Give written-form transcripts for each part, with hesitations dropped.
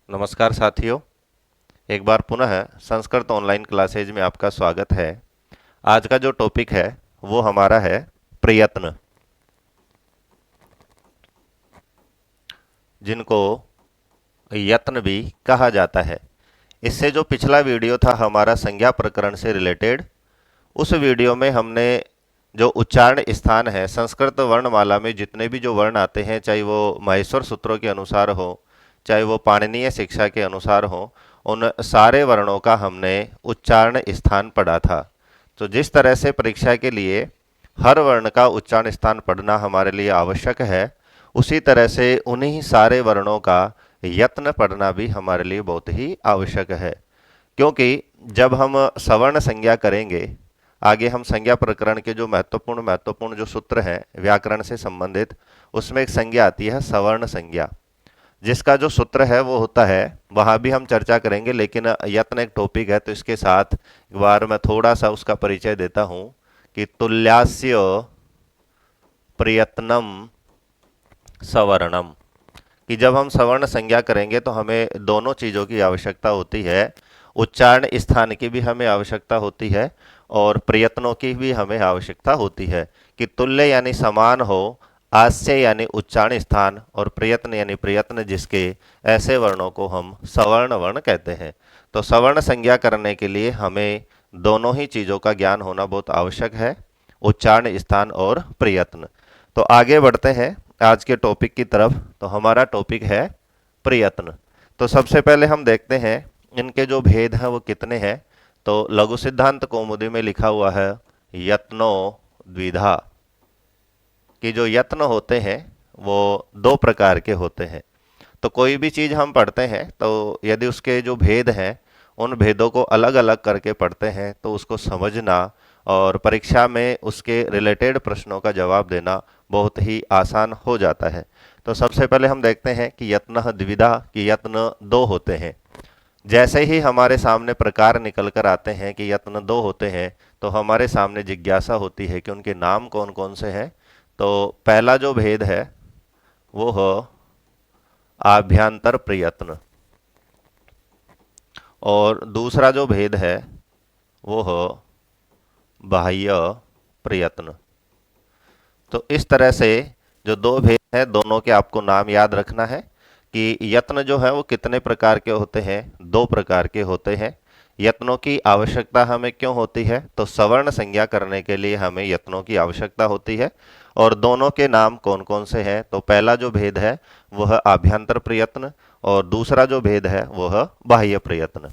नमस्कार साथियों। एक बार पुनः संस्कृत ऑनलाइन क्लासेज में आपका स्वागत है। आज का जो टॉपिक है वो हमारा है प्रयत्न, जिनको यत्न भी कहा जाता है। इससे जो पिछला वीडियो था हमारा संज्ञा प्रकरण से रिलेटेड, उस वीडियो में हमने जो उच्चारण स्थान है संस्कृत वर्णमाला में जितने भी जो वर्ण आते हैं, चाहे वो माहेश्वर सूत्रों के अनुसार हो, चाहे वो पाणिनीय शिक्षा के अनुसार हो, उन सारे वर्णों का हमने उच्चारण स्थान पढ़ा था। तो जिस तरह से परीक्षा के लिए हर वर्ण का उच्चारण स्थान पढ़ना हमारे लिए आवश्यक है, उसी तरह से उन्हीं सारे वर्णों का यत्न पढ़ना भी हमारे लिए बहुत ही आवश्यक है। क्योंकि जब हम सवर्ण संज्ञा करेंगे, आगे हम संज्ञा प्रकरण के जो महत्वपूर्ण जो सूत्र हैं व्याकरण से संबंधित, उसमें एक संज्ञा आती है सवर्ण संज्ञा, जिसका जो सूत्र है वो होता है, वहां भी हम चर्चा करेंगे। लेकिन यत्न एक टॉपिक है तो इसके साथ एक बार मैं थोड़ा सा उसका परिचय देता हूं कि तुल्यास्य प्रयत्नम सवर्णम, कि जब हम सवर्ण संज्ञा करेंगे तो हमें दोनों चीज़ों की आवश्यकता होती है। उच्चारण स्थान की भी हमें आवश्यकता होती है और प्रयत्नों की भी हमें आवश्यकता होती है। कि तुल्य यानी समान हो, आस्य यानी उच्चारण स्थान, और प्रयत्न यानी प्रयत्न जिसके, ऐसे वर्णों को हम सवर्ण वर्ण कहते हैं। तो सवर्ण संज्ञा करने के लिए हमें दोनों ही चीज़ों का ज्ञान होना बहुत आवश्यक है, उच्चारण स्थान और प्रयत्न। तो आगे बढ़ते हैं आज के टॉपिक की तरफ। तो हमारा टॉपिक है प्रयत्न। तो सबसे पहले हम देखते हैं इनके जो भेद हैं वो कितने हैं। तो लघु सिद्धांत कौमुदी में लिखा हुआ है यत्नो द्विधा, कि जो यत्न होते हैं वो दो प्रकार के होते हैं। तो कोई भी चीज़ हम पढ़ते हैं तो यदि उसके जो भेद हैं उन भेदों को अलग अलग करके पढ़ते हैं तो उसको समझना और परीक्षा में उसके रिलेटेड प्रश्नों का जवाब देना बहुत ही आसान हो जाता है। तो सबसे पहले हम देखते हैं कि यत्न द्विधा, कि यत्न दो होते हैं। जैसे ही हमारे सामने प्रकार निकल कर आते हैं कि यत्न दो होते हैं, तो हमारे सामने जिज्ञासा होती है कि उनके नाम कौन कौन से हैं। तो पहला जो भेद है वो हो आभ्यंतर प्रयत्न, और दूसरा जो भेद है वो हो बाह्य प्रयत्न। तो इस तरह से जो दो भेद हैं दोनों के आपको नाम याद रखना है कि यत्न जो है वो कितने प्रकार के होते हैं, दो प्रकार के होते हैं। यत्नों की आवश्यकता हमें क्यों होती है, तो सवर्ण संज्ञा करने के लिए हमें यत्नों की आवश्यकता होती है। और दोनों के नाम कौन कौन से हैं, तो पहला जो भेद है वह आभ्यंतर प्रयत्न, और दूसरा जो भेद है वह बाह्य प्रयत्न।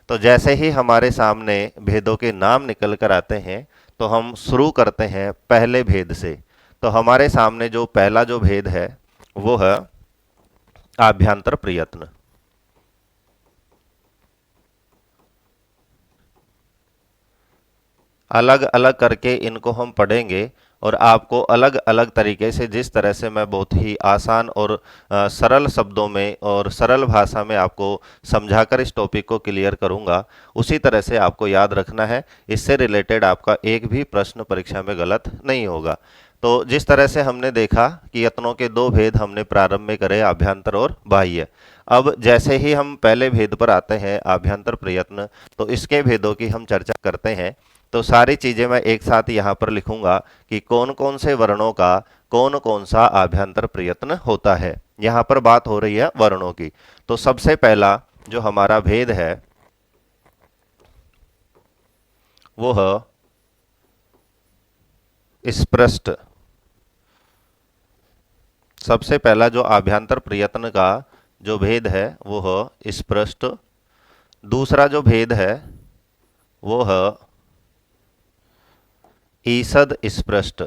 तो जैसे ही हमारे सामने भेदों के नाम निकल कर आते हैं तो हम शुरू करते हैं पहले भेद से। तो हमारे सामने जो पहला जो भेद है वो है आभ्यंतर प्रयत्न। अलग अलग करके इनको हम पढ़ेंगे और आपको अलग अलग तरीके से, जिस तरह से मैं बहुत ही आसान और सरल शब्दों में और सरल भाषा में आपको समझाकर इस टॉपिक को क्लियर करूंगा, उसी तरह से आपको याद रखना है। इससे रिलेटेड आपका एक भी प्रश्न परीक्षा में गलत नहीं होगा। तो जिस तरह से हमने देखा कि यत्नों के दो भेद हमने प्रारंभ में करे, आभ्यंतर और बाह्य। अब जैसे ही हम पहले भेद पर आते हैं आभ्यंतर प्रयत्न, तो इसके भेदों की हम चर्चा करते हैं। तो सारी चीज़ें मैं एक साथ यहाँ पर लिखूंगा कि कौन कौन से वर्णों का कौन कौन सा आभ्यंतर प्रयत्न होता है। यहाँ पर बात हो रही है वर्णों की। तो सबसे पहला जो हमारा भेद है वो है स्पृष्ट। सबसे पहला जो आभ्यंतर प्रयत्न का जो भेद है वो है स्पृष्ट। दूसरा जो भेद है वो है ईषद स्पृष्ट।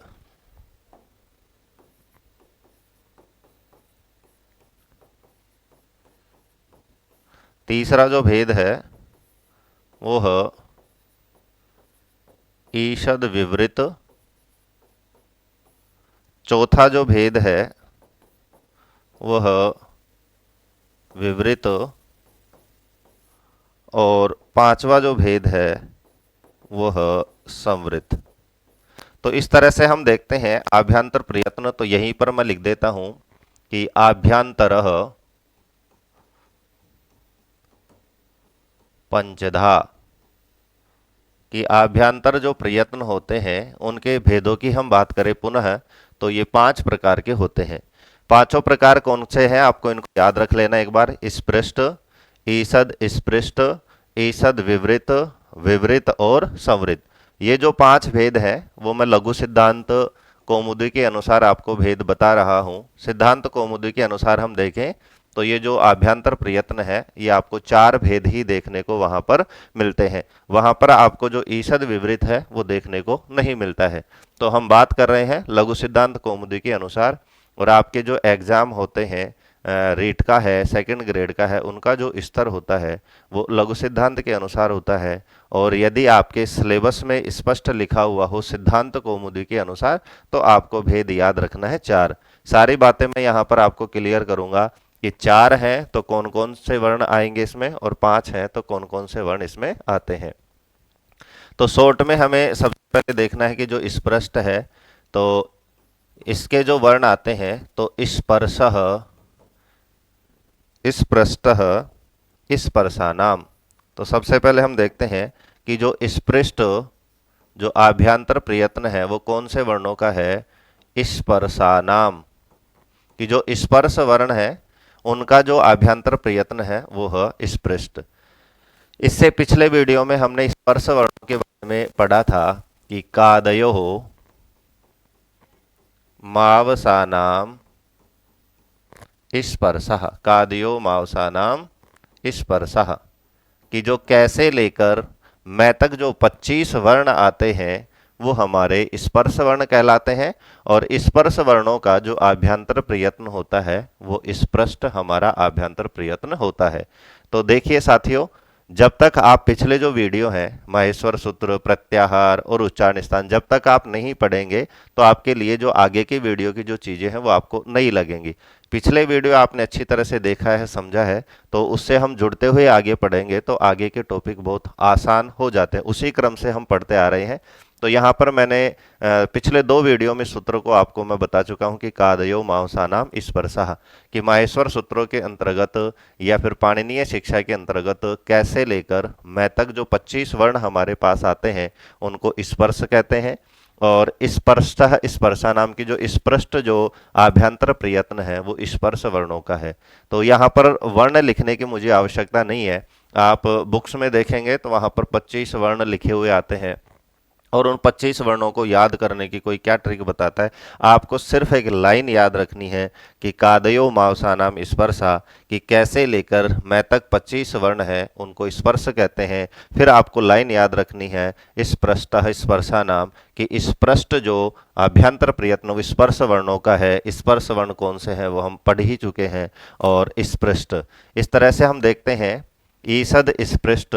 तीसरा जो भेद है वो है ईषद विवृत। चौथा जो भेद है वह विवृत। और पांचवा जो भेद है वह संवृत। तो इस तरह से हम देखते हैं आभ्यंतर प्रयत्न। तो यहीं पर मैं लिख देता हूं कि आभ्यंतरः पंचधा कि आभ्यंतर जो प्रयत्न होते हैं उनके भेदों की हम बात करें पुनः तो ये 5 प्रकार के होते हैं। पांचों प्रकार कौन से हैं आपको इनको याद रख लेना एक बार। स्पृष्ट, ईषद स्पृष्ट, ईषद विवृत, विवृत और संवृत। ये जो 5 भेद हैं वो मैं लघु सिद्धांत कौमुदी के अनुसार आपको भेद बता रहा हूं। सिद्धांत कौमुदी के अनुसार हम देखें तो ये जो आभ्यंतर प्रयत्न है ये आपको 4 भेद ही देखने को वहां पर मिलते हैं। वहां पर आपको जो ईषद विवृत है वो देखने को नहीं मिलता है। तो हम बात कर रहे हैं लघु सिद्धांत कौमुदी के अनुसार। और आपके जो एग्जाम होते हैं रीट का है, सेकंड ग्रेड का है, उनका जो स्तर होता है वो लघु सिद्धांत के अनुसार होता है। और यदि आपके सिलेबस में स्पष्ट लिखा हुआ हो सिद्धांत कौमुदी के अनुसार तो आपको भेद याद रखना है 4। सारी बातें मैं यहाँ पर आपको क्लियर करूंगा कि 4 हैं तो कौन कौन से वर्ण आएंगे इसमें, और 5 हैं तो कौन कौन से वर्ण इसमें आते हैं। तो शॉर्ट में हमें सबसे पहले देखना है कि जो स्पष्ट है तो इसके जो वर्ण आते हैं तो स्पर्शः, स्पृष्टः, स्पर्शानाम। तो सबसे पहले हम देखते हैं कि जो स्पृष्ट जो आभ्यंतर प्रयत्न है वो कौन से वर्णों का है, स्पर्शानाम। कि जो स्पर्श वर्ण है उनका जो आभ्यंतर प्रयत्न है वो है स्पृष्ट। इससे पिछले वीडियो में हमने स्पर्श वर्णों के बारे में पढ़ा था कि कादयो मावसानाम स्पर्शः, कादयो मावसानाम स्पर्शः। कि जो कैसे लेकर मैं तक जो 25 वर्ण आते हैं वो हमारे स्पर्श वर्ण कहलाते हैं। और स्पर्श वर्णों का जो आभ्यंतर प्रयत्न होता है वो स्पृष्ट हमारा आभ्यंतर प्रयत्न होता है। तो देखिए साथियों, जब तक आप पिछले जो वीडियो हैं माहेश्वर सूत्र, प्रत्याहार और उच्चारण स्थान जब तक आप नहीं पढ़ेंगे तो आपके लिए जो आगे की वीडियो की जो चीज़ें हैं वो आपको नहीं लगेंगी। पिछले वीडियो आपने अच्छी तरह से देखा है, समझा है, तो उससे हम जुड़ते हुए आगे पढ़ेंगे तो आगे के टॉपिक बहुत आसान हो जाते हैं। उसी क्रम से हम पढ़ते आ रहे हैं। तो यहाँ पर मैंने पिछले 2 वीडियो में सूत्र को आपको मैं बता चुका हूँ कि कादयो मांसानाम स्पर्शः, कि माहेश्वर सूत्रों के अंतर्गत या फिर पाणिनीय शिक्षा के अंतर्गत कैसे लेकर मैं तक जो 25 वर्ण हमारे पास आते हैं उनको स्पर्श कहते हैं। और स्पर्शतः स्पर्शा नाम की जो स्पृष्ट जो आभ्यंतर प्रयत्न है वो स्पर्श वर्णों का है। तो यहाँ पर वर्ण लिखने की मुझे आवश्यकता नहीं है। आप बुक्स में देखेंगे तो वहाँ पर 25 वर्ण लिखे हुए आते हैं और उन 25 वर्णों को याद करने की कोई क्या ट्रिक बताता है। आपको सिर्फ एक लाइन याद रखनी है कि कादयो मावसानाम स्पर्शा, कि कैसे लेकर मैं तक 25 वर्ण है उनको स्पर्श कहते हैं। फिर आपको लाइन याद रखनी है स्पृष्टः स्पर्शा नाम, कि स्पृष्ट जो आभ्यंतर प्रयत्न वो स्पर्श वर्णों का है। स्पर्श वर्ण कौन से हैं वो हम पढ़ ही चुके हैं। और स्पृष्ट इस तरह से हम देखते हैं ईषद स्पृष्ट,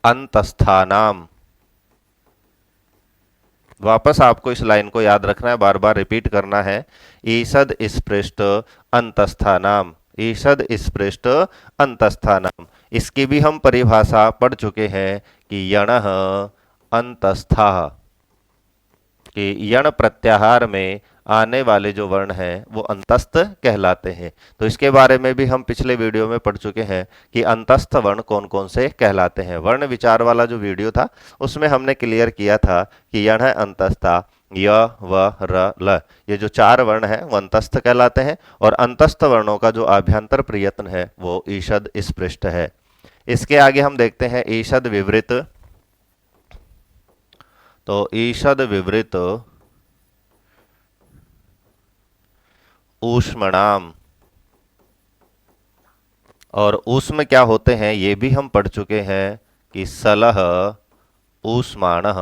अंतस्थानाम। वापस आपको इस लाइन को याद रखना है, बार बार रिपीट करना है। ईषद स्पृष्ट अंतस्थानाम, ईषद स्पृष्ट अंतस्थानाम। इसकी भी हम परिभाषा पढ़ चुके हैं कि यणः अंतस्थः, कि यण प्रत्याहार में आने वाले जो वर्ण हैं वो अंतस्थ कहलाते हैं। तो इसके बारे में भी हम पिछले वीडियो में पढ़ चुके हैं कि अंतस्थ वर्ण कौन कौन से कहलाते हैं। वर्ण विचार वाला जो वीडियो था उसमें हमने क्लियर किया था कि यण है अंतस्था, य व र ल, ये जो 4 वर्ण हैं वो अंतस्थ कहलाते हैं। और अंतस्थ वर्णों का जो आभ्यंतर प्रयत्न है वो ईषद स्पृष्ट है। इसके आगे हम देखते हैं ईषद विवृत। तो ईषद विवृत ऊष्मणाम, और ऊष्म क्या होते हैं ये भी हम पढ़ चुके हैं कि सलह ऊष्माणः।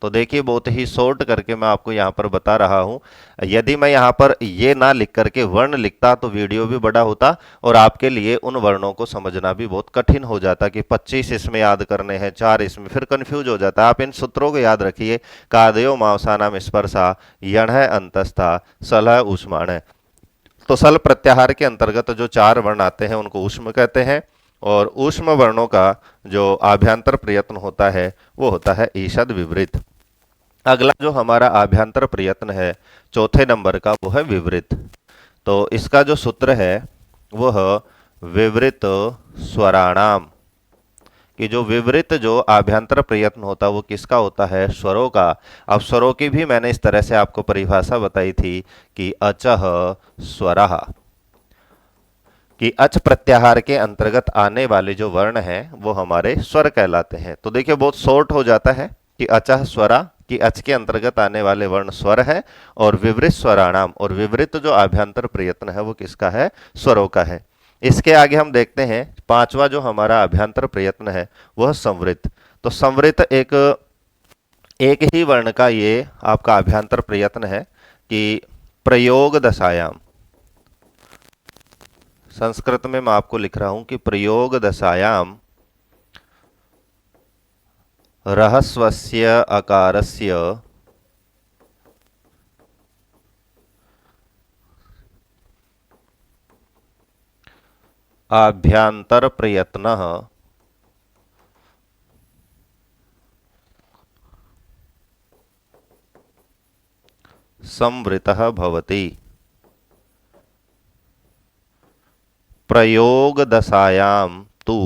तो देखिए बहुत ही शॉर्ट करके मैं आपको यहाँ पर बता रहा हूँ। यदि मैं यहाँ पर ये ना लिख करके वर्ण लिखता तो वीडियो भी बड़ा होता और आपके लिए उन वर्णों को समझना भी बहुत कठिन हो जाता कि 25 इसमें याद करने हैं, 4 इसमें, फिर कंफ्यूज हो जाता है। आप इन सूत्रों को याद रखिए। कादयो मावसानाम स्पर्शा, यण अंतस्था, सलह ऊष्माण। तो सल प्रत्याहार के अंतर्गत जो 4 वर्ण आते हैं उनको ऊष्म कहते हैं। और ऊष्म वर्णों का जो आभ्यंतर प्रयत्न होता है वो होता है ईषद विवृत। अगला जो हमारा आभ्यंतर प्रयत्न है 4थे नंबर का वो है विवृत। तो इसका जो सूत्र है वह विवृत स्वराणाम, कि जो विवृत जो आभ्यंतर प्रयत्न होता है वो किसका होता है, स्वरों का। अब स्वरों की भी मैंने इस तरह से आपको परिभाषा बताई थी कि अचः स्वरः, कि अच प्रत्याहार के अंतर्गत आने वाले जो वर्ण हैं वो हमारे स्वर कहलाते हैं। तो देखिए बहुत शॉर्ट हो जाता है कि अचः स्वरा, कि अच के अंतर्गत आने वाले वर्ण स्वर है, और विवृत स्वराणाम, और विवृत जो आभ्यंतर प्रयत्न है वो किसका है, स्वरों का है। इसके आगे हम देखते हैं पांचवा जो हमारा अभ्यंतर प्रयत्न है वह संवृत। तो संवृत एक ही वर्ण का ये आपका अभ्यंतर प्रयत्न है कि प्रयोग दशायाम, संस्कृत में मैं आपको लिख रहा हूं कि प्रयोग दशायाम रहस्वस्य अकारस्य आभ्यंतर प्रयत्नः संवृतः भवति। प्रयोग दशायां तु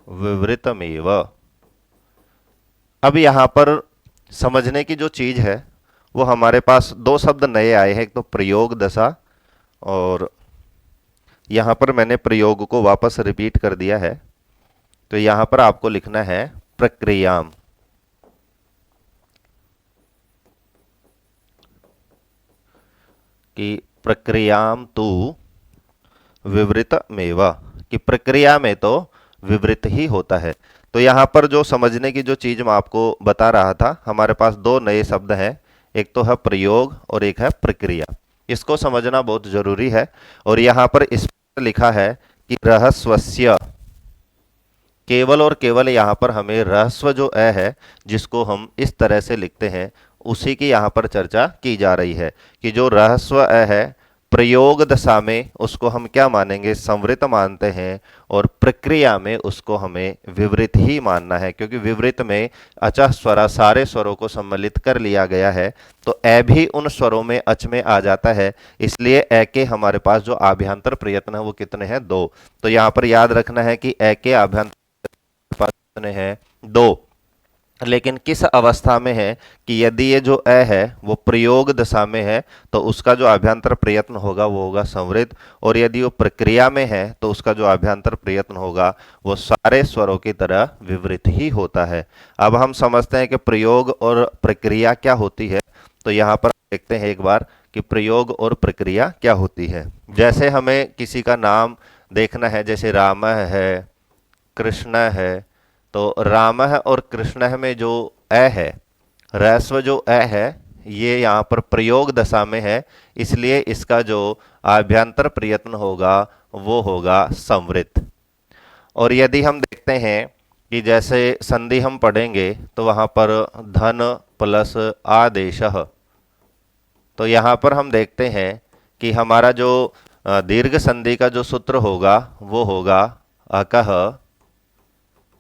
विवृतमेव। अब यहां पर समझने की जो चीज है वो हमारे पास दो शब्द नए आए हैं, एक तो प्रयोग दशा, और यहां पर मैंने प्रयोग को वापस रिपीट कर दिया है। तो यहां पर आपको लिखना है प्रक्रियाम, कि प्रक्रियाम तु विवृतमेव, कि प्रक्रिया में तो विवृत ही होता है। तो यहां पर जो समझने की जो चीज मैं आपको बता रहा था, हमारे पास दो नए शब्द हैं, एक तो है प्रयोग और एक है प्रक्रिया। इसको समझना बहुत जरूरी है। और यहां पर इस पर लिखा है कि रहस्वस्य, केवल और केवल यहाँ पर हमें रहस्व जो अ है जिसको हम इस तरह से लिखते हैं उसी की यहाँ पर चर्चा की जा रही है, कि जो रहस्व अ है प्रयोग दशा में उसको हम क्या मानेंगे, संवृत मानते हैं, और प्रक्रिया में उसको हमें विवृत ही मानना है, क्योंकि विवृत में अचः स्वरा सारे स्वरों को सम्मिलित कर लिया गया है। तो अ भी उन स्वरों में अच में आ जाता है, इसलिए अ के हमारे पास जो आभ्यंतर प्रयत्न है वो कितने हैं, दो। तो यहाँ पर याद रखना है कि अ के आभ्यंतर है दो, लेकिन किस अवस्था में है, कि यदि ये जो अ है वो प्रयोग दशा में है तो उसका जो अभ्यंतर प्रयत्न होगा वो होगा संवृत, और यदि वो प्रक्रिया में है तो उसका जो अभ्यंतर प्रयत्न होगा वो सारे स्वरों की तरह विवृत ही होता है। अब हम समझते हैं कि प्रयोग और प्रक्रिया क्या होती है। तो यहाँ पर देखते हैं एक बार कि प्रयोग और प्रक्रिया क्या होती है। जैसे हमें किसी का नाम देखना है, जैसे राम है, कृष्ण है, तो राम और कृष्ण में जो अ है, ह्रस्व जो अ है, ये यहाँ पर प्रयोग दशा में है, इसलिए इसका जो आभ्यंतर प्रयत्न होगा वो होगा संवृत। और यदि हम देखते हैं कि जैसे संधि हम पढ़ेंगे तो वहाँ पर धन प्लस आदेशः, तो यहाँ पर हम देखते हैं कि हमारा जो दीर्घ संधि का जो सूत्र होगा वो होगा अकः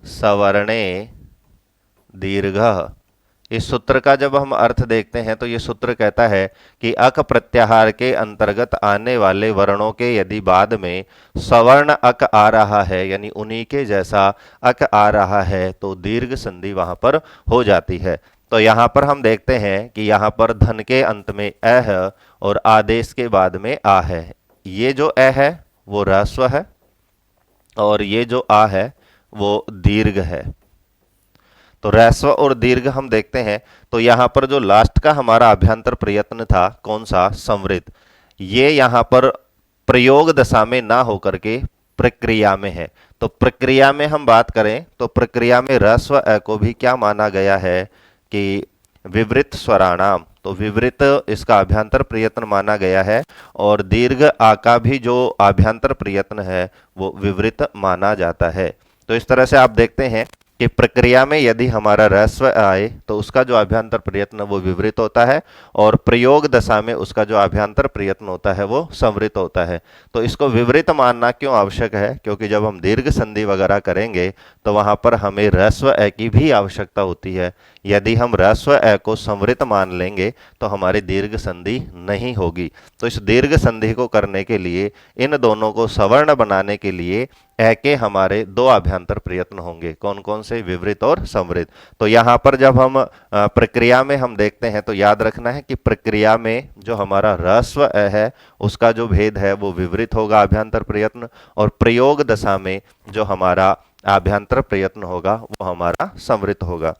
सवर्णे दीर्घः। इस सूत्र का जब हम अर्थ देखते हैं तो ये सूत्र कहता है कि अक प्रत्याहार के अंतर्गत आने वाले वर्णों के यदि बाद में सवर्ण अक आ रहा है, यानी उन्हीं के जैसा अक आ रहा है, तो दीर्घ संधि वहां पर हो जाती है। तो यहाँ पर हम देखते हैं कि यहाँ पर धन के अंत में अ है और आदेश के बाद में आ है। ये जो अ है वो ह्रस्व है और ये जो आ है वो दीर्घ है। तो ह्रस्व और दीर्घ हम देखते हैं। तो यहां पर जो लास्ट का हमारा अभ्यंतर प्रयत्न था कौन सा, संवृत, ये यहां पर प्रयोग दशा में ना होकर के प्रक्रिया में है। तो प्रक्रिया में हम बात करें तो प्रक्रिया में ह्रस्व अ को भी क्या माना गया है कि विवृत स्वराणाम, तो विवृत इसका अभ्यंतर प्रयत्न माना गया है, और दीर्घ आ का भी जो अभ्यंतर प्रयत्न है वो विवृत माना जाता है। तो इस तरह से आप देखते हैं कि कि प्रक्रिया में यदि हमारा ह्रस्व आए तो उसका जो अभ्यंतर प्रयत्न वो विवृत होता है, और प्रयोग दशा में उसका जो अभ्यंतर प्रयत्न होता है वो संवृत होता है। तो इसको विवृत मानना क्यों आवश्यक है? क्योंकि जब हम दीर्घ संधि वगैरह करेंगे तो वहां पर हमें ह्रस्व ए की भी आवश्यकता होती है। यदि हम ह्रस्व ए को संवृत मान लेंगे तो हमारी दीर्घ संधि नहीं होगी। तो इस दीर्घ संधि को करने के लिए, इन दोनों को सवर्ण बनाने के लिए ए के हमारे दो अभ्यंतर प्रयत्न होंगे। कौन कौन से? विवृत और संवृत। तो यहाँ पर जब हम प्रक्रिया में हम देखते हैं तो याद रखना है कि प्रक्रिया में जो हमारा ह्रस्व ए है उसका जो भेद है वो विवृत होगा अभ्यंतर प्रयत्न, और प्रयोग दशा में जो हमारा अभ्यंतर प्रयत्न होगा वो हमारा संवृत होगा।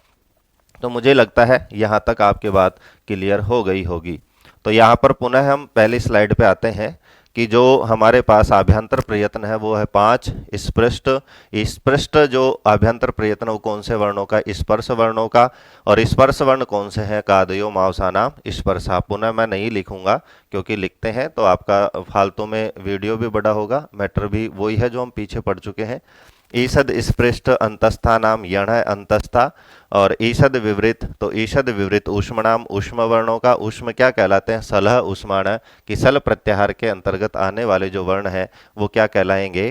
तो मुझे लगता है यहाँ तक आपके बात क्लियर हो गई होगी। तो यहाँ पर पुनः हम पहली स्लाइड पे आते हैं कि जो हमारे पास अभ्यंतर प्रयत्न है वो है 5 स्पृष्ट। स्पृष्ट जो अभ्यंतर प्रयत्न वो कौन से वर्णों का? स्पर्श वर्णों का। और स्पर्श वर्ण कौन से हैं? कादयो मावसानाम स्पर्शा। पुनः मैं नहीं लिखूंगा क्योंकि लिखते हैं तो आपका फालतू में वीडियो भी बड़ा होगा, मैटर भी वही है जो हम पीछे पढ़ चुके हैं। ईषद स्पृष्ट अंतस्था नाम यण है अंतस्था, और ईषद विवृत, तो ईषद विवृत ऊष्म नाम ऊष्म वर्णों का। ऊष्म क्या कहलाते हैं? सलह ऊष्माण, कि सल प्रत्याहार के अंतर्गत आने वाले जो वर्ण हैं वो क्या कहलाएंगे?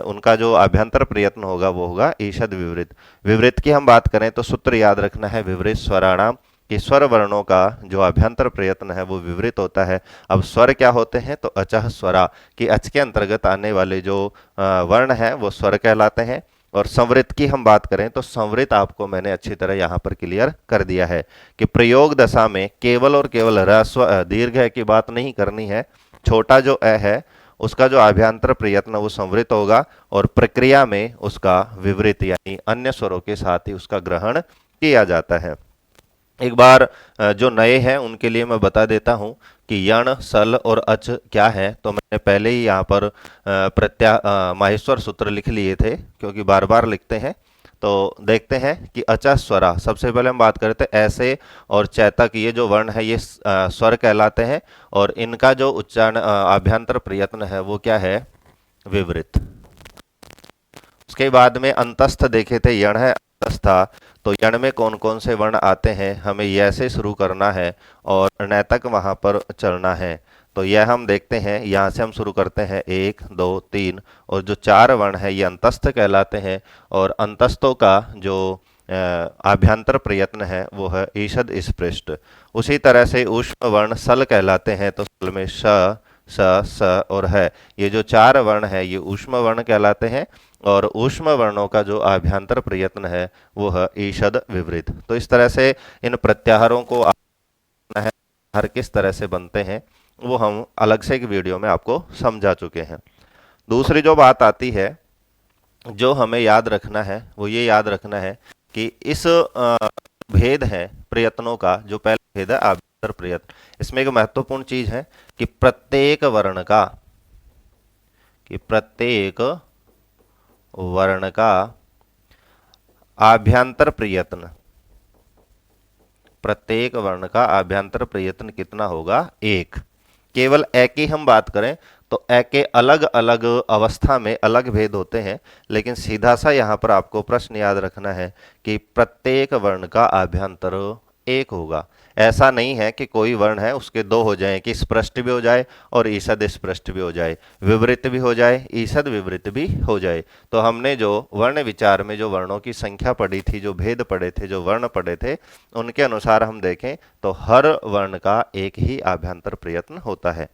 उनका जो अभ्यंतर प्रयत्न होगा वो होगा ईषद विवृत। विवृत की हम बात करें तो सूत्र याद रखना है विवृत स्वराणाम, कि स्वर वर्णों का जो अभ्यंतर प्रयत्न है वो विवृत होता है। अब स्वर क्या होते हैं? तो अचः स्वरा, कि अच के अंतर्गत आने वाले जो वर्ण हैं वो स्वर कहलाते हैं। और संवृत की हम बात करें तो संवृत आपको मैंने अच्छी तरह यहाँ पर क्लियर कर दिया है कि प्रयोग दशा में केवल और केवल ह्रस्व दीर्घ है की बात नहीं करनी है। छोटा जो अ है उसका जो अभ्यंतर प्रयत्न वो संवृत होगा, और प्रक्रिया में उसका विवृत यानी अन्य स्वरों के साथ ही उसका ग्रहण किया जाता है। एक बार जो नए हैं उनके लिए मैं बता देता हूं कि यण, सल और अच क्या है। तो मैंने पहले ही यहाँ पर माहेश्वर सूत्र लिख लिए थे क्योंकि बार बार लिखते हैं। तो देखते हैं कि अचा स्वरा, सबसे पहले हम बात करते हैं ऐसे और चैतक, ये जो वर्ण है ये स्वर कहलाते हैं, और इनका जो उच्चारण अभ्यंतर प्रयत्न है वो क्या है? विवृत। उसके बाद में अंतस्थ देखे थे, यण है अंतस्था। तो यण में कौन कौन से वर्ण आते हैं? हमें य से शुरू करना है और न तक वहां पर चलना है। तो यह हम देखते हैं, यहाँ से हम शुरू करते हैं 1 2 3, और जो 4 वर्ण है ये अंतस्थ कहलाते हैं। और अंतस्थों का जो आभ्यंतर प्रयत्न है वो है ईषद स्पृष्ट। उसी तरह से ऊष्म वर्ण सल कहलाते हैं। तो सल में श, स, स और है, ये जो 4 वर्ण है ये ऊष्म वर्ण कहलाते हैं। और ऊष्म वर्णों का जो आभ्यंतर प्रयत्न है वो है ईषद विवृत। तो इस तरह से इन प्रत्याहारों को है हर किस तरह से बनते हैं वो हम अलग से एक वीडियो में आपको समझा चुके हैं। दूसरी जो बात आती है जो हमें याद रखना है वो ये याद रखना है कि इस भेद है प्रयत्नों का, जो पहला भेद है आभ्यंतर प्रयत्न, इसमें एक महत्वपूर्ण चीज है कि प्रत्येक वर्ण का आभ्यंतर प्रयत्न, प्रत्येक वर्ण का आभ्यंतर प्रयत्न कितना होगा? 1। केवल ए की हम बात करें तो ए के अलग अलग अवस्था में अलग भेद होते हैं, लेकिन सीधा सा यहाँ पर आपको प्रश्न याद रखना है कि प्रत्येक वर्ण का आभ्यंतर 1 होगा। ऐसा नहीं है कि कोई वर्ण है उसके 2 हो जाए, कि स्पृष्ट भी हो जाए और ईषद स्पृष्ट भी हो जाए, विवृत भी हो जाए, ईषद विवृत भी हो जाए। तो हमने जो वर्ण विचार में जो वर्णों की संख्या पढ़ी थी, जो भेद पढ़े थे, जो वर्ण पढ़े थे, उनके अनुसार हम देखें तो हर वर्ण का एक ही आभ्यंतर प्रयत्न होता है।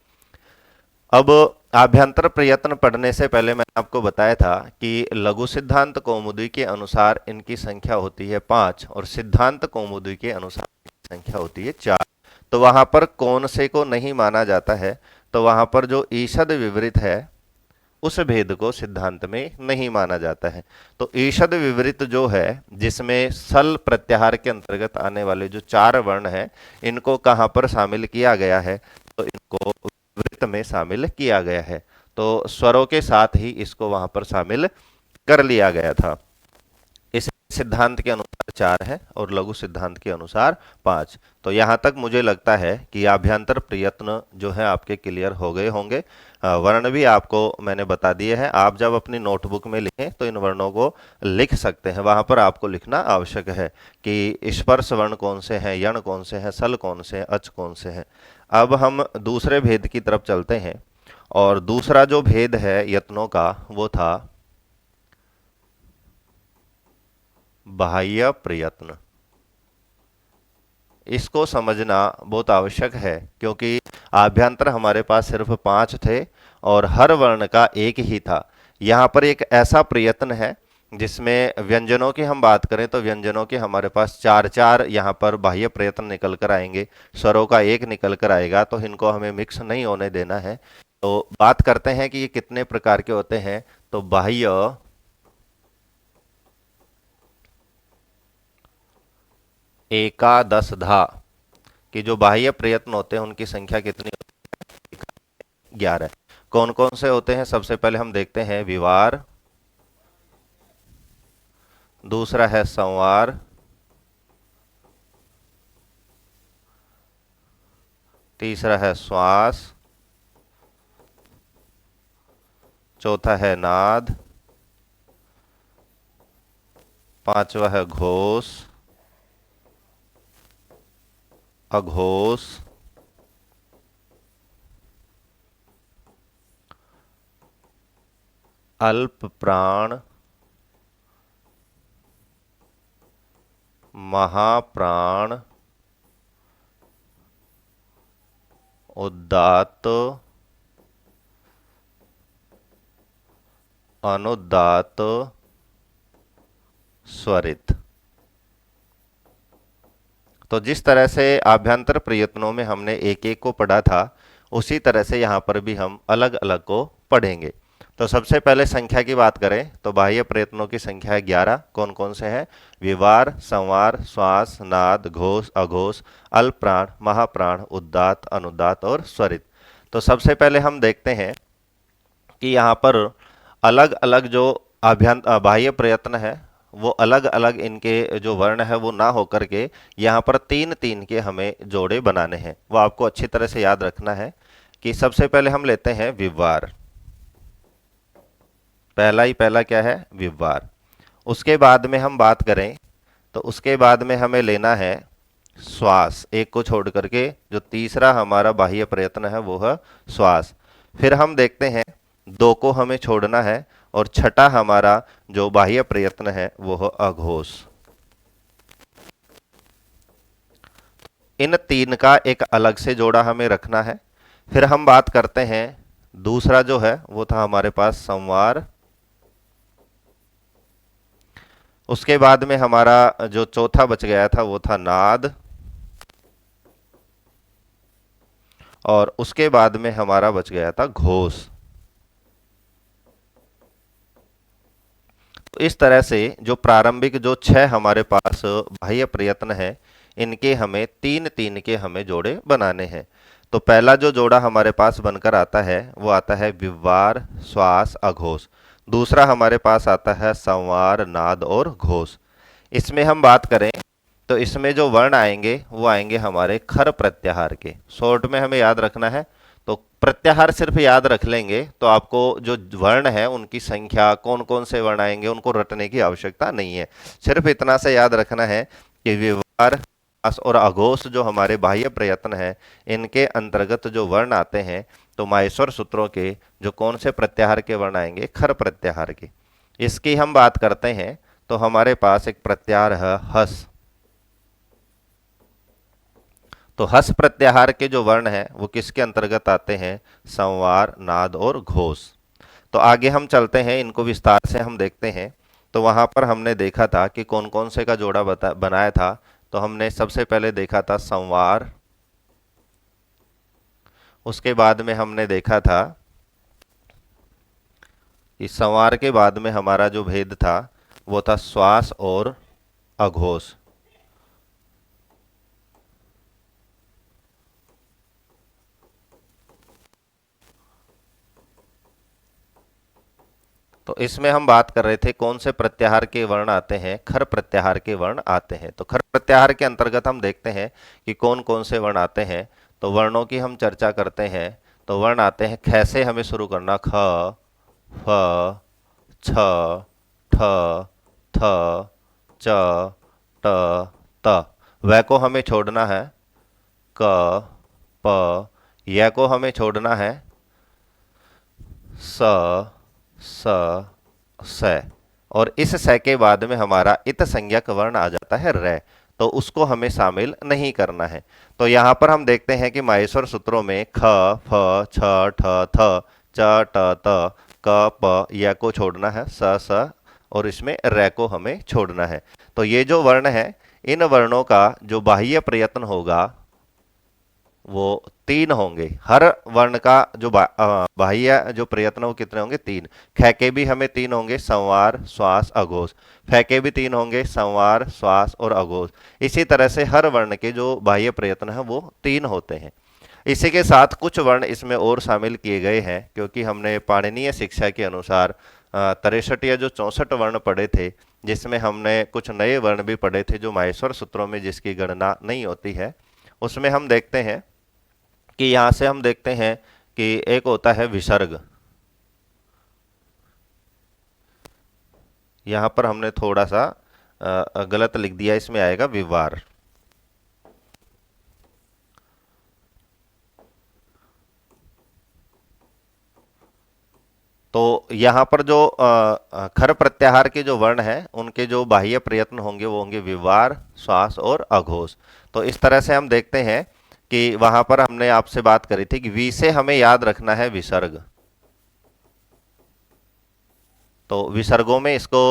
अब आभ्यंतर प्रयत्न पढ़ने से पहले मैंने आपको बताया था कि लघु सिद्धांत कौमुदी के अनुसार इनकी संख्या होती है 5 और सिद्धांत कौमुदी के अनुसार इनकी संख्या होती है 4। तो वहां पर कौन से को नहीं माना जाता है? तो वहां पर जो ईषद विवृत है उस भेद को सिद्धांत में नहीं माना जाता है। तो ईषद विवृत जो है जिसमें सल प्रत्याहार के अंतर्गत आने वाले जो 4 वर्ण हैं इनको कहां पर शामिल किया गया है? तो इनको वृत्त में शामिल किया गया है। तो स्वरों के साथ ही इसको वहां पर शामिल कर लिया गया था। इस सिद्धांत के अनुसार 4 है और लघु सिद्धांत के अनुसार 5। तो यहाँ तक मुझे लगता है कि आभ्यंतर प्रयत्न जो है आपके क्लियर हो गए होंगे। वर्ण भी आपको मैंने बता दिए हैं। आप जब अपनी नोटबुक में लिखें तो इन वर्णों को लिख सकते हैं। वहां पर आपको लिखना आवश्यक है कि स्पर्श वर्ण कौन से हैं, यण कौन से हैं, सल कौन से हैं, अच कौन से हैं। अब हम दूसरे भेद की तरफ चलते हैं और दूसरा जो भेद है यत्नों का वो था बाह्य प्रयत्न। इसको समझना बहुत आवश्यक है क्योंकि आभ्यंतर हमारे पास सिर्फ 5 थे और हर वर्ण का एक ही था। यहाँ पर एक ऐसा प्रयत्न है जिसमें व्यंजनों की हम बात करें तो व्यंजनों के हमारे पास 4 4 यहाँ पर बाह्य प्रयत्न निकल कर आएंगे, स्वरों का एक निकल कर आएगा। तो इनको हमें मिक्स नहीं होने देना है। तो बात करते हैं कि ये कितने प्रकार के होते हैं। तो बाह्य एकादश धा कि जो बाह्य प्रयत्न होते हैं उनकी संख्या कितनी होती है? 11। कौन कौन से होते हैं? सबसे पहले हम देखते हैं विवार, दूसरा है संवार, तीसरा है श्वास, चौथा है नाद, पांचवा है घोष, अघोष, अल्प प्राण, महाप्राण, उदात्त, अनुदात्त, स्वरित। तो जिस तरह से आभ्यंतर प्रयत्नों में हमने एक एक को पढ़ा था उसी तरह से यहाँ पर भी हम अलग अलग को पढ़ेंगे। तो सबसे पहले संख्या की बात करें तो बाह्य प्रयत्नों की संख्या है 11। कौन कौन से हैं? विवार, संवार, श्वास, नाद, घोष, अघोष, अल्प प्राण, महाप्राण, उदात्त, अनुदात्त और स्वरित। तो सबसे पहले हम देखते हैं कि यहाँ पर अलग अलग जो बाह्य प्रयत्न है वो अलग अलग इनके जो वर्ण है वो ना होकर के यहाँ पर 3 3 के हमें जोड़े बनाने हैं। वो आपको अच्छी तरह से याद रखना है कि सबसे पहले हम लेते हैं विवार। पहला ही पहला क्या है? विवार। उसके बाद में हम बात करें तो उसके बाद में हमें लेना है श्वास, एक को छोड़ करके जो तीसरा हमारा बाह्य प्रयत्न है वो है श्वास। फिर हम देखते हैं 2 को हमें छोड़ना है और छठा हमारा जो बाह्य प्रयत्न है वो है अघोष। इन 3 का एक अलग से जोड़ा हमें रखना है। फिर हम बात करते हैं दूसरा जो है वो था हमारे पास संवार। उसके बाद में हमारा जो चौथा बच गया था वो था नाद और उसके बाद में हमारा बच गया था घोष। तो इस तरह से जो प्रारंभिक जो 6 हमारे पास बाह्य प्रयत्न है इनके हमें 3 3 के हमें जोड़े बनाने हैं। तो पहला जो जोड़ा हमारे पास बनकर आता है वो आता है विवार, श्वास, अघोष। दूसरा हमारे पास आता है संवार, नाद और घोष। इसमें हम बात करें तो इसमें जो वर्ण आएंगे वो आएंगे हमारे खर प्रत्याहार के। शॉर्ट में हमें याद रखना है। तो प्रत्याहार सिर्फ याद रख लेंगे तो आपको जो वर्ण है उनकी संख्या कौन कौन से वर्ण आएंगे उनको रटने की आवश्यकता नहीं है। सिर्फ इतना से याद रखना है कि विवार, श्वास और अघोष जो हमारे बाह्य प्रयत्न है इनके अंतर्गत जो वर्ण आते हैं तो माहेश्वर सूत्रों के जो कौन से प्रत्याहार के वर्ण आएंगे? खर प्रत्याहार के। इसकी हम बात करते हैं तो हमारे पास एक प्रत्याहार है हस। तो हस प्रत्याहार के जो वर्ण हैं वो किसके अंतर्गत आते हैं? संवार, नाद और घोष। तो आगे हम चलते हैं, इनको विस्तार से हम देखते हैं। तो वहां पर हमने देखा था कि कौन कौन से का जोड़ा बनाया था। तो हमने सबसे पहले देखा था संवार। उसके बाद में हमने देखा था कि संवार के बाद में हमारा जो भेद था वो था श्वास और अघोष। तो इसमें हम बात कर रहे थे कौन से प्रत्याहार के वर्ण आते हैं, खर प्रत्याहार के वर्ण आते हैं। तो खर प्रत्याहार के अंतर्गत हम देखते हैं कि कौन कौन से वर्ण आते हैं। तो वर्णों की हम चर्चा करते हैं। तो वर्ण आते हैं, ख से हमें शुरू करना, ख, फ, छ, ठ, थ, च, ट, त। वह को हमें छोड़ना है, क, प। यह को हमें छोड़ना है, स, स, स। और इस स के बाद में हमारा इत संज्ञक वर्ण आ जाता है रै। तो उसको हमें शामिल नहीं करना है। तो यहां पर हम देखते हैं कि माहेश्वर सूत्रों में ख, फ, छ, ठ, थ, च, ट, त, क, प, य को छोड़ना है, स, स। और इसमें रै को हमें छोड़ना है। तो ये जो वर्ण है, इन वर्णों का जो बाह्य प्रयत्न होगा वो 3 होंगे। हर वर्ण का जो बाह्य जो प्रयत्न वो कितने होंगे, 3। ख के भी हमें 3 होंगे, संवार, श्वास, अघोष। फ के भी 3 होंगे, संवार, श्वास और अघोष। इसी तरह से हर वर्ण के जो बाह्य प्रयत्न है वो 3 होते हैं। इसी के साथ कुछ वर्ण इसमें और शामिल किए गए हैं, क्योंकि हमने पाणिनीय शिक्षा के अनुसार 63 या जो 64 वर्ण पढ़े थे, जिसमें हमने कुछ नए वर्ण भी पढ़े थे जो माहेश्वर सूत्रों में जिसकी गणना नहीं होती है। उसमें हम देखते हैं कि यहां से हम देखते हैं कि एक होता है विसर्ग। यहां पर हमने थोड़ा सा गलत लिख दिया, इसमें आएगा विवार। तो यहां पर जो खर प्रत्याहार के जो वर्ण हैं उनके जो बाह्य प्रयत्न होंगे वो होंगे विवार, श्वास और अघोष। तो इस तरह से हम देखते हैं कि वहां पर हमने आपसे बात करी थी कि वी से हमें याद रखना है विसर्ग। तो विसर्गों में इसको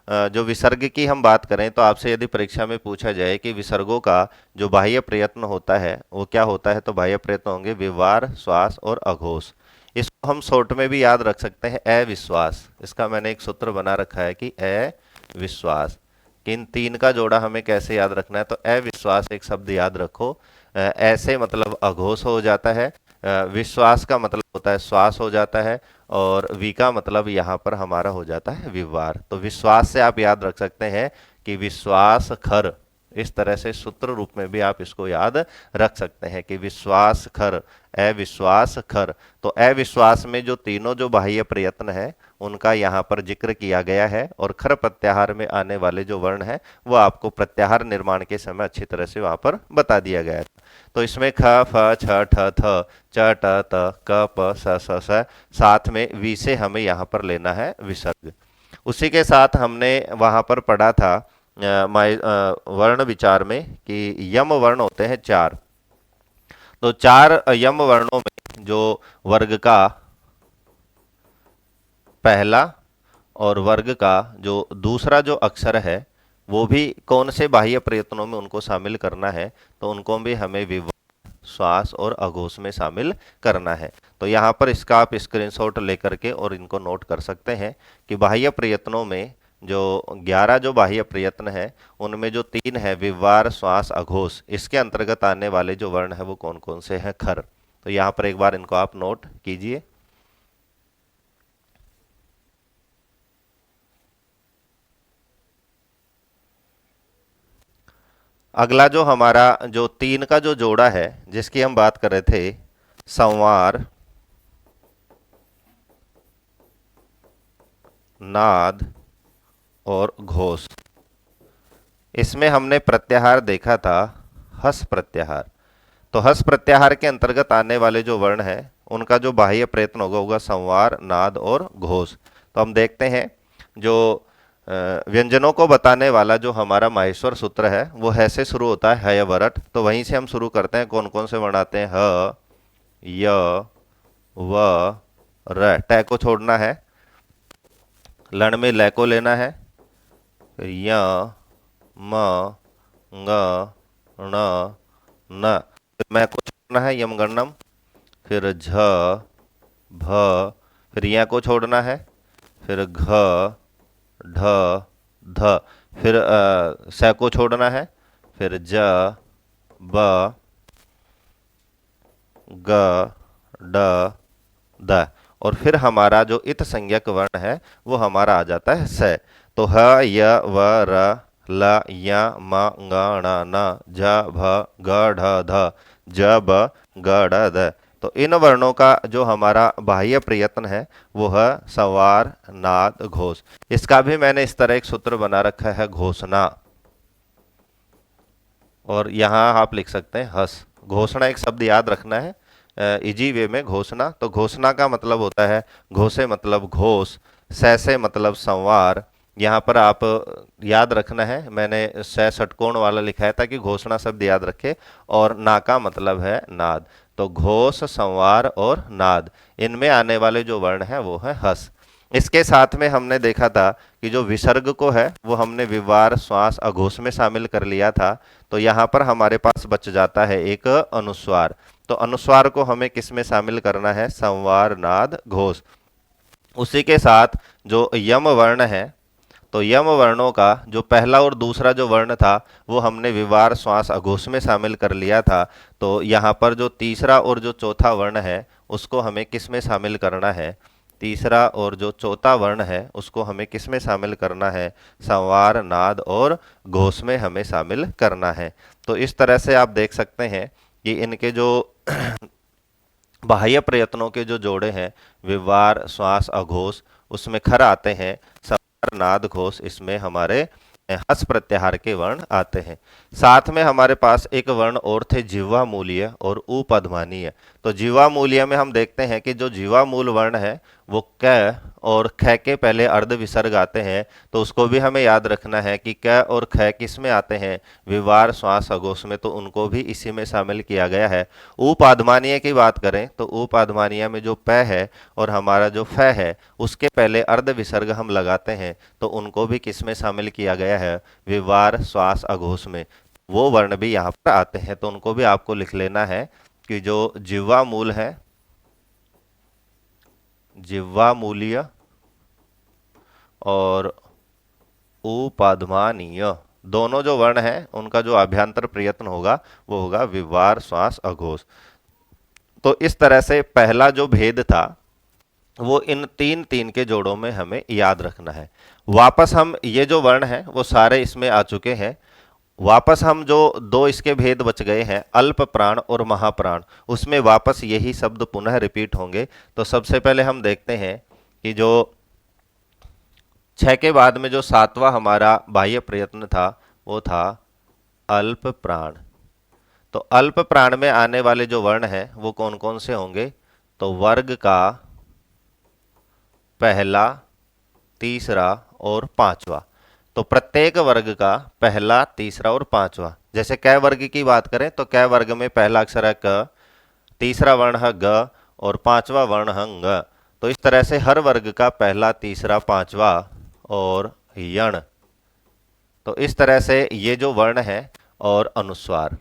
जो विसर्ग की हम बात करें तो आपसे यदि परीक्षा में पूछा जाए कि विसर्गों का जो बाह्य प्रयत्न होता है वो क्या होता है, तो बाह्य प्रयत्न होंगे विवार, श्वास और अघोष। इसको हम शॉर्ट में भी याद रख सकते हैं अविश्वास। इसका मैंने एक सूत्र बना रखा है कि अविश्वास। किन 3 का जोड़ा हमें कैसे याद रखना है, तो अविश्वास एक शब्द याद रखो। ऐसे मतलब अघोष हो जाता है, विश्वास का मतलब होता है श्वास हो जाता है, और वी का मतलब यहाँ पर हमारा हो जाता है विवार। तो विश्वास से आप याद रख सकते हैं कि विश्वास खर। इस तरह से सूत्र रूप में भी आप इसको याद रख सकते हैं कि विश्वास खर, अविश्वास खर। तो अविश्वास में जो तीनों जो बाह्य प्रयत्न है उनका यहाँ पर जिक्र किया गया है, और खर प्रत्याहार में आने वाले जो वर्ण है वो आपको प्रत्याहार निर्माण के समय अच्छी तरह से वहां पर बता दिया गया है। तो इसमें ख, फ, छ, ठ, थ, च, ट, त, क, प, स, स, स। साथ में वी से हमें यहाँ पर लेना है विसर्ग। उसी के साथ हमने वहां पर पढ़ा था वर्ण विचार में कि यम वर्ण होते हैं 4। तो 4 यम वर्णों में जो वर्ग का पहला और वर्ग का जो दूसरा जो अक्षर है वो भी कौन से बाह्य प्रयत्नों में उनको शामिल करना है, तो उनको भी हमें विवाह, श्वास और अघोष में शामिल करना है। तो यहाँ पर इसका आप स्क्रीनशॉट लेकर के और इनको नोट कर सकते हैं कि बाह्य प्रयत्नों में जो 11 जो बाह्य प्रयत्न है उनमें जो 3 है विवार, श्वास, अघोष, इसके अंतर्गत आने वाले जो वर्ण है वो कौन कौन से हैं, खर। तो यहाँ पर एक बार इनको आप नोट कीजिए। अगला जो हमारा जो 3 का जो जोड़ा है जिसकी हम बात कर रहे थे, संवार, नाद और घोष। इसमें हमने प्रत्याहार देखा था हस प्रत्याहार। तो हस प्रत्याहार के अंतर्गत आने वाले जो वर्ण है उनका जो बाह्य प्रयत्न होगा संवार, नाद और घोष। तो हम देखते हैं जो व्यंजनों को बताने वाला जो हमारा माहेश्वर सूत्र है वो है से शुरू होता है, हय वरट। तो वहीं से हम शुरू करते हैं। कौन कौन से वर्ण आते हैं, ह, य, व, र। ट को छोड़ना है, लण में ल को लेना है, फिर य, म, ङ, ण, न। फिर मैं को छोड़ना है, यम गणनम। फिर झ, भ, फिर या को छोड़ना है, फिर घ, ढ, ध। फिर स को छोड़ना है, फिर ज, ब, ग, ड, द। और फिर हमारा जो इत संज्ञक वर्ण है वो हमारा आ जाता है स। तो ह य व र ल य म ङ ण न झ भ ग ढ ध ज ब ग ड़ द। तो इन वर्णों का जो हमारा बाह्य प्रयत्न है वो है संवार नाद घोष। इसका भी मैंने इस तरह एक सूत्र बना रखा है घोषणा, और यहाँ आप लिख सकते हैं हस। घोषणा एक शब्द याद रखना है इजी वे में। घोषणा, तो घोषणा का मतलब होता है घोषे मतलब घोष, सैसे मतलब संवार। यहाँ पर आप याद रखना है, मैंने सै षटकोण वाला लिखा है ताकि घोषणा शब्द याद रखे। और ना का मतलब है नाद। तो घोष, संवार और नाद, इनमें आने वाले जो वर्ण है वो है हस। इसके साथ में हमने देखा था कि जो विसर्ग को है वो हमने विवार, श्वास, अघोष में शामिल कर लिया था। तो यहाँ पर हमारे पास बच जाता है एक अनुस्वार। तो अनुस्वार को हमें किस में शामिल करना है? संवार, नाद, घोष। उसी के साथ जो यम वर्ण है, तो यम वर्णों का जो पहला और दूसरा जो वर्ण था वो हमने विवार, श्वास, अघोष में शामिल कर लिया था। तो यहाँ पर जो तीसरा और जो चौथा वर्ण है उसको हमें किस में शामिल करना है? तीसरा और जो चौथा वर्ण है उसको हमें किस में शामिल करना है? संवार, नाद और घोष में हमें शामिल करना है। तो इस तरह से आप देख सकते हैं कि इनके जो बाह्य प्रयत्नों के जो जोड़े हैं विवार, श्वास, अघोष, उसमें खर आते हैं संवार, नाद, घोष, इसमें हमारे हस प्रत्याहार के वर्ण आते हैं। साथ में हमारे पास एक वर्ण और थे जिह्वा मूलीय और उपअधमानीय। तो जिह्वा मूलीय में हम देखते हैं कि जो जिह्वा मूल वर्ण है वो क और ख के पहले अर्ध विसर्ग आते हैं। तो उसको भी हमें याद रखना है कि क और ख किस में आते हैं? विवार, श्वास, अघोष में। तो उनको भी इसी में शामिल किया गया है। उपआधमानीय की बात करें तो उपआधमानीय में जो प है और हमारा जो फ है उसके पहले अर्ध विसर्ग हम लगाते हैं। तो उनको भी किस में शामिल किया गया है? विवार, श्वास, अघोष में। वो वर्ण भी यहाँ पर आते हैं, तो उनको भी आपको लिख लेना है कि जो जिह्वा मूल है, जिह्वा मूलीय और उपाधमानीय, दोनों जो वर्ण हैं उनका जो अभ्यंतर प्रयत्न होगा वो होगा विवार, श्वास, अघोष। तो इस तरह से पहला जो भेद था वो इन तीन तीन के जोड़ों में हमें याद रखना है। वापस हम ये जो वर्ण हैं वो सारे इसमें आ चुके हैं। वापस हम जो दो इसके भेद बच गए हैं, अल्प प्राण और महाप्राण, उसमें वापस यही शब्द पुनः रिपीट होंगे। तो सबसे पहले हम देखते हैं कि जो छह के बाद में जो सातवां हमारा बाह्य प्रयत्न था वो था अल्प प्राण। तो अल्प प्राण में आने वाले जो वर्ण हैं वो कौन कौन से होंगे? तो वर्ग का पहला, तीसरा और पांचवा। तो प्रत्येक वर्ग का पहला, तीसरा और पांचवा। जैसे क वर्ग की बात करें तो क वर्ग में पहला अक्षर है क, तीसरा वर्ण है ग और पांचवा वर्ण है ङ। तो इस तरह से हर वर्ग का पहला, तीसरा, पांचवा और यण। तो इस तरह से ये जो वर्ण है और अनुस्वार,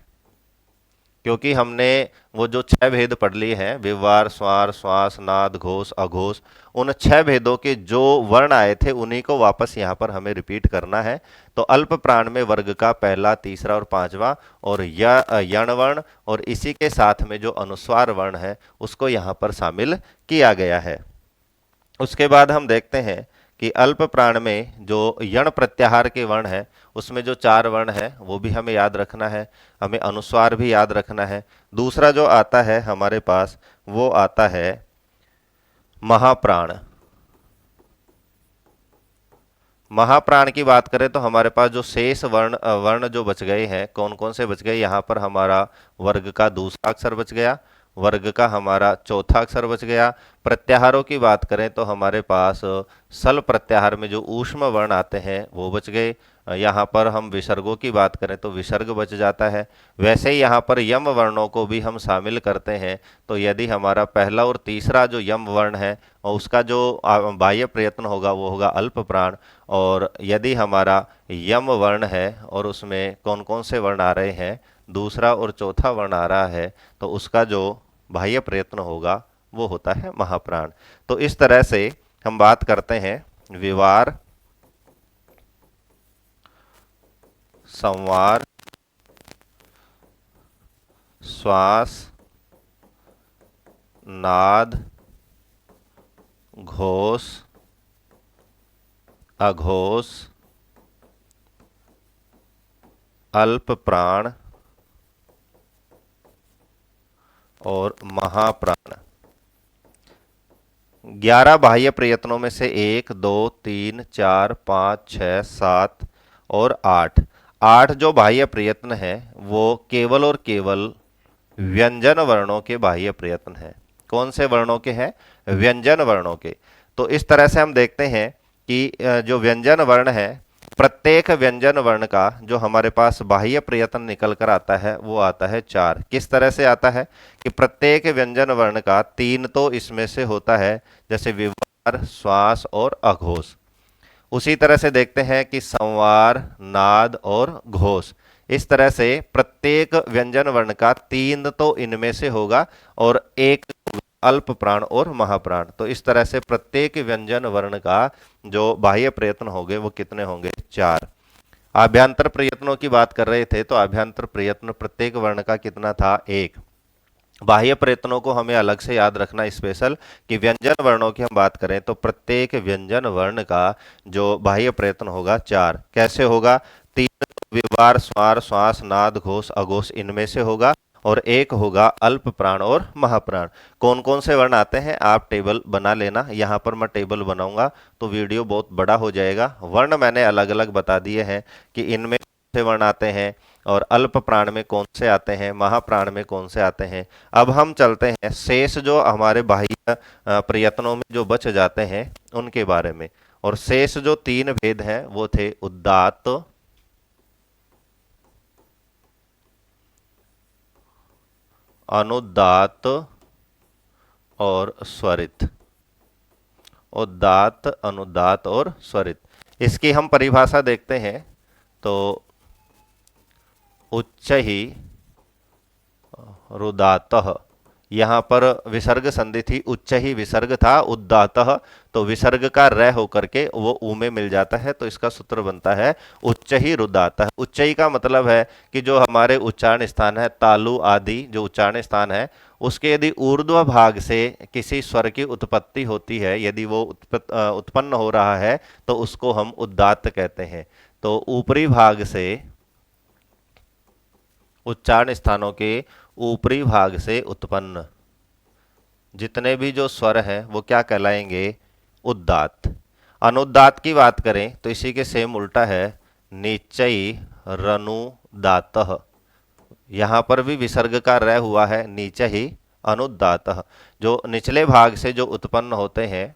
क्योंकि हमने वो जो छह भेद पढ़ लिए हैं विवार, स्वार, श्वास, नाद, घोष, अघोष, उन छह भेदों के जो वर्ण आए थे उन्हीं को वापस यहाँ पर हमें रिपीट करना है। तो अल्प प्राण में वर्ग का पहला, तीसरा और पांचवा और यण वर्ण, और इसी के साथ में जो अनुस्वार वर्ण है उसको यहाँ पर शामिल किया गया है। उसके बाद हम देखते हैं कि अल्प प्राण में जो यण प्रत्याहार के वर्ण है उसमें जो चार वर्ण है वो भी हमें याद रखना है, हमें अनुस्वार भी याद रखना है। दूसरा जो आता है हमारे पास वो आता है महाप्राण। महाप्राण की बात करें तो हमारे पास जो शेष वर्ण जो बच गए हैं, कौन कौन से बच गए? यहाँ पर हमारा वर्ग का दूसरा अक्षर बच गया, वर्ग का हमारा चौथा अक्षर बच गया। प्रत्याहारों की बात करें तो हमारे पास सल प्रत्याहार में जो ऊष्म वर्ण आते हैं वो बच गए। यहाँ पर हम विसर्गों की बात करें तो विसर्ग बच जाता है। वैसे ही यहाँ पर यम वर्णों को भी हम शामिल करते हैं। तो यदि हमारा पहला और तीसरा जो यम वर्ण है और उसका जो बाह्य प्रयत्न होगा वो होगा अल्प प्राण, और यदि हमारा यम वर्ण है और उसमें कौन कौन से वर्ण आ रहे हैं, दूसरा और चौथा वर्ण आ रहा है, तो उसका जो बाह्य प्रयत्न होगा वो होता है महाप्राण। तो इस तरह से हम बात करते हैं विवार, संवार, श्वास, नाद घोष, अघोष, अल्प प्राण और महाप्राण। 11 बाह्य प्रयत्नों में से 1, 2, 3, 4, 5, 6, 7 और 8, 8 जो बाह्य प्रयत्न है वो केवल और केवल व्यंजन वर्णों के बाह्य प्रयत्न है। कौन से वर्णों के हैं? व्यंजन वर्णों के। तो इस तरह से हम देखते हैं कि जो व्यंजन वर्ण है, प्रत्येक व्यंजन वर्ण का जो हमारे पास बाह्य प्रयत्न निकल कर आता है वो आता है 4। किस तरह से आता है कि प्रत्येक व्यंजन वर्ण का 3 तो इसमें से होता है, जैसे विवार, श्वास और अघोष। उसी तरह से देखते हैं कि संवार, नाद और घोष। इस तरह से प्रत्येक व्यंजन वर्ण का 3 तो इनमें से होगा और 1 अल्प प्राण और महाप्राण। तो इस तरह से प्रत्येक व्यंजन वर्ण का जो बाह्य प्रयत्न होंगे वो कितने होंगे? 4। आभ्यंतर प्रयत्नों की बात कर रहे थे तो आभ्यंतर प्रयत्न प्रत्येक वर्ण का कितना था? 1। बाह्य प्रयत्नों को हमें अलग से याद रखना स्पेशल कि व्यंजन वर्णों की हम बात करें तो प्रत्येक व्यंजन वर्ण का जो बाह्य प्रयत्न होगा 4। कैसे होगा? 3 विवार, स्वर, श्वास, नाद, घोष, अघोष इनमें से होगा और 1 होगा अल्प प्राण और महाप्राण। कौन कौन से वर्ण आते हैं आप टेबल बना लेना। यहाँ पर मैं टेबल बनाऊंगा तो वीडियो बहुत बड़ा हो जाएगा। वर्ण मैंने अलग अलग बता दिए हैं कि इनमें कौन से वर्ण आते हैं और अल्प प्राण में कौन से आते हैं, महाप्राण में कौन से आते हैं। अब हम चलते हैं शेष जो हमारे बाह्य प्रयत्नों में जो बच जाते हैं उनके बारे में। और शेष जो 3 भेद हैं वो थे उदात्त, अनुदात्त और स्वरित। उदात्त, अनुदात्त और स्वरित। इसकी हम परिभाषा देखते हैं तो उच्च ही रुदातः, यहाँ पर विसर्ग संधि थी, उच्च ही विसर्ग था, उदातः तो विसर्ग का र होकर के वो ऊ में मिल जाता है तो इसका सूत्र बनता है उच्च ही रुदातः। उच्च ही का मतलब है कि जो हमारे उच्चारण स्थान है, तालु आदि जो उच्चारण स्थान है, उसके यदि ऊर्ध्व भाग से किसी स्वर की उत्पत्ति होती है, यदि वो उत्पन्न हो रहा है तो उसको हम उदात्त कहते हैं। तो ऊपरी भाग से, उच्चारण स्थानों के ऊपरी भाग से उत्पन्न जितने भी जो स्वर हैं वो क्या कहलाएंगे? उदात्त। अनुदात्त की बात करें तो इसी के सेम उल्टा है, नीचई रनुदातः। यहां पर भी विसर्ग का र हुआ है, नीचे ही अनुदातः। जो निचले भाग से जो उत्पन्न होते हैं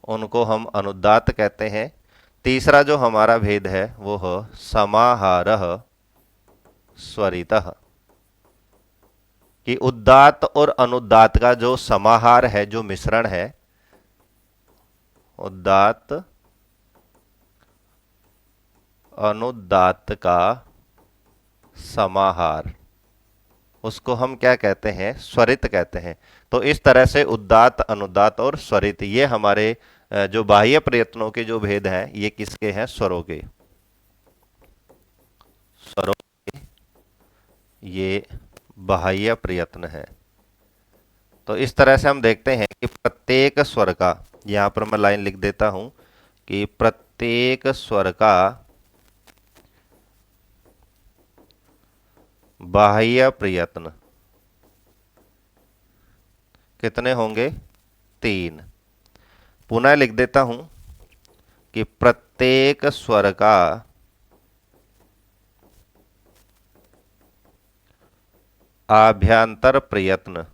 उनको हम अनुदात्त कहते हैं। तीसरा जो हमारा भेद है वो है समाहारः स्वरितः, कि उदात्त और अनुदात्त का जो समाहार है, जो मिश्रण है, उदात्त अनुदात्त का समाहार, उसको हम क्या कहते हैं? स्वरित कहते हैं। तो इस तरह से उदात्त, अनुदात्त और स्वरित ये हमारे जो बाह्य प्रयत्नों के जो भेद हैं ये किसके हैं? स्वरों के। स्वरों के ये बाह्य प्रयत्न है। तो इस तरह से हम देखते हैं कि प्रत्येक स्वर का, यहां पर मैं लाइन लिख देता हूं कि प्रत्येक स्वर का बाह्य प्रयत्न कितने होंगे? 3। पुनः लिख देता हूं कि प्रत्येक स्वर का आभ्यंतर प्रयत्न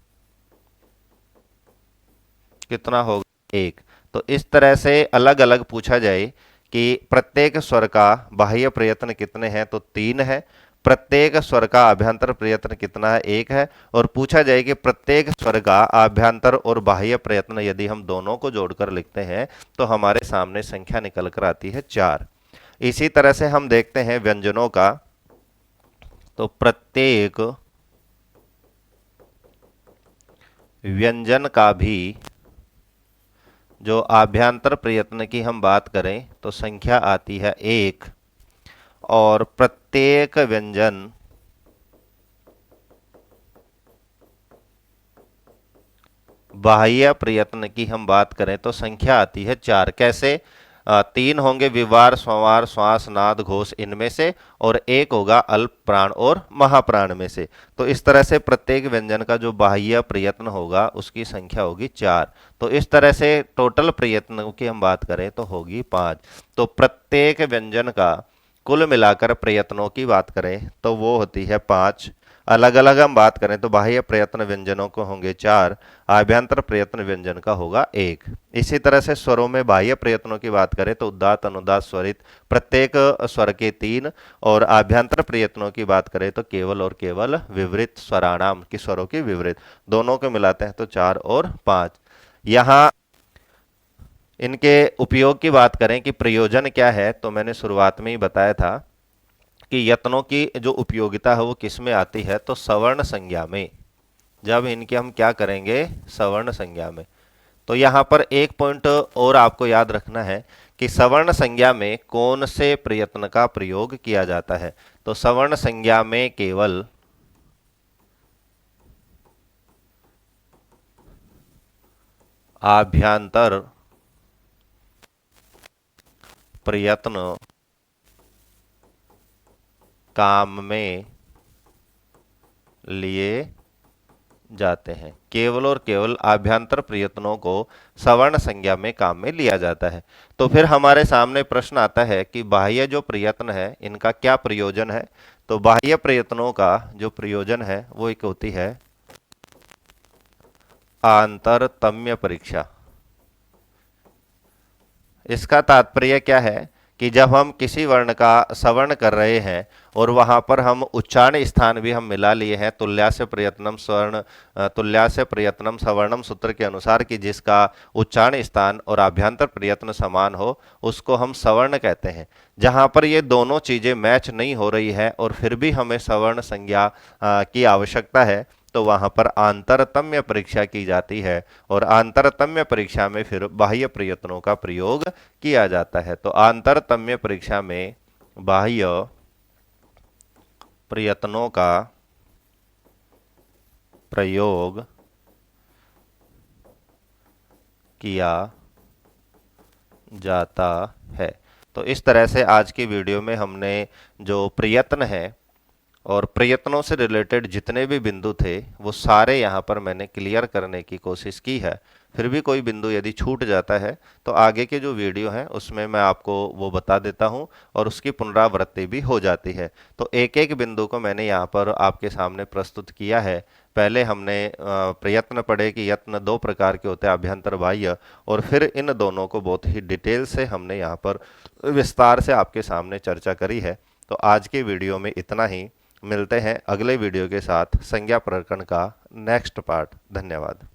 कितना होगा? 1। तो इस तरह से अलग अलग पूछा जाए कि प्रत्येक स्वर का बाह्य प्रयत्न कितने हैं तो 3 है, प्रत्येक स्वर का आभ्यंतर प्रयत्न कितना है? 1 है। और पूछा जाए कि प्रत्येक स्वर का आभ्यंतर और बाह्य प्रयत्न यदि हम दोनों को जोड़कर लिखते हैं तो हमारे सामने संख्या निकल कर आती है 4। इसी तरह से हम देखते हैं व्यंजनों का, तो प्रत्येक व्यंजन का भी जो आभ्यंतर प्रयत्न की हम बात करें तो संख्या आती है 1 और प्रत्येक प्रत्येक व्यंजन बाह्य प्रयत्न की हम बात करें तो संख्या आती है 4। कैसे? 3 होंगे विवार, स्ववार, श्वास, नाद, घोष इनमें से, और 1 होगा अल्प प्राण और महाप्राण में से। तो इस तरह से प्रत्येक व्यंजन का जो बाह्य प्रयत्न होगा उसकी संख्या होगी 4। तो इस तरह से टोटल प्रयत्नों की हम बात करें तो होगी 5। तो प्रत्येक व्यंजन का कुल मिलाकर प्रयत्नों की बात करें तो वो होती है 5। अलग अलग हम बात करें तो बाह्य प्रयत्न व्यंजनों को होंगे 4, आभ्यंतर प्रयत्न व्यंजन का होगा 1। इसी तरह से स्वरों में बाह्य प्रयत्नों की बात करें तो उदात्त, अनुदात, स्वरित प्रत्येक स्वर के 3, और आभ्यंतर प्रयत्नों की बात करें तो केवल और केवल विवृत स्वराणाम की स्वरों की विवृत दोनों को मिलाते हैं तो 4 और 5। यहाँ इनके उपयोग की बात करें कि प्रयोजन क्या है, तो मैंने शुरुआत में ही बताया था कि यत्नों की जो उपयोगिता है वो किस में आती है, तो सवर्ण संज्ञा में। जब इनके हम क्या करेंगे, सवर्ण संज्ञा में। तो यहाँ पर एक पॉइंट और आपको याद रखना है कि सवर्ण संज्ञा में कौन से प्रयत्न का प्रयोग किया जाता है। तो सवर्ण संज्ञा में केवल आभ्यंतर प्रयत्न काम में लिए जाते हैं। केवल और केवल आभ्यंतर प्रयत्नों को सवर्ण संज्ञा में काम में लिया जाता है। तो फिर हमारे सामने प्रश्न आता है कि बाह्य जो प्रयत्न है इनका क्या प्रयोजन है। तो बाह्य प्रयत्नों का जो प्रयोजन है वो एक होती है आंतरतम्य परीक्षा। इसका तात्पर्य क्या है कि जब हम किसी वर्ण का सवर्ण कर रहे हैं और वहां पर हम उच्चारण स्थान भी हम मिला लिए हैं, तुल्यास्य प्रयत्नम स्वर्ण तुल्यास्य प्रयत्नम सवर्णम सूत्र के अनुसार कि जिसका उच्चारण स्थान और आभ्यंतर प्रयत्न समान हो उसको हम सवर्ण कहते हैं। जहां पर ये दोनों चीजें मैच नहीं हो रही है और फिर भी हमें सवर्ण संज्ञा की आवश्यकता है, तो वहां पर आंतरतम्य परीक्षा की जाती है, और आंतरतम्य परीक्षा में फिर बाह्य प्रयत्नों का प्रयोग किया जाता है। तो आंतरतम्य परीक्षा में बाह्य प्रयत्नों का प्रयोग किया जाता है। तो इस तरह से आज की वीडियो में हमने जो प्रयत्न है और प्रयत्नों से रिलेटेड जितने भी बिंदु थे वो सारे यहाँ पर मैंने क्लियर करने की कोशिश की है। फिर भी कोई बिंदु यदि छूट जाता है तो आगे के जो वीडियो हैं उसमें मैं आपको वो बता देता हूँ और उसकी पुनरावृत्ति भी हो जाती है। तो एक एक बिंदु को मैंने यहाँ पर आपके सामने प्रस्तुत किया है। पहले हमने प्रयत्न पढ़े कि यत्न 2 प्रकार के होते हैं, आभ्यंतर, बाह्य, और फिर इन दोनों को बहुत ही डिटेल से हमने यहाँ पर विस्तार से आपके सामने चर्चा करी है। तो आज के वीडियो में इतना ही। मिलते हैं अगले वीडियो के साथ संज्ञा प्रकरण का नेक्स्ट पार्ट। धन्यवाद।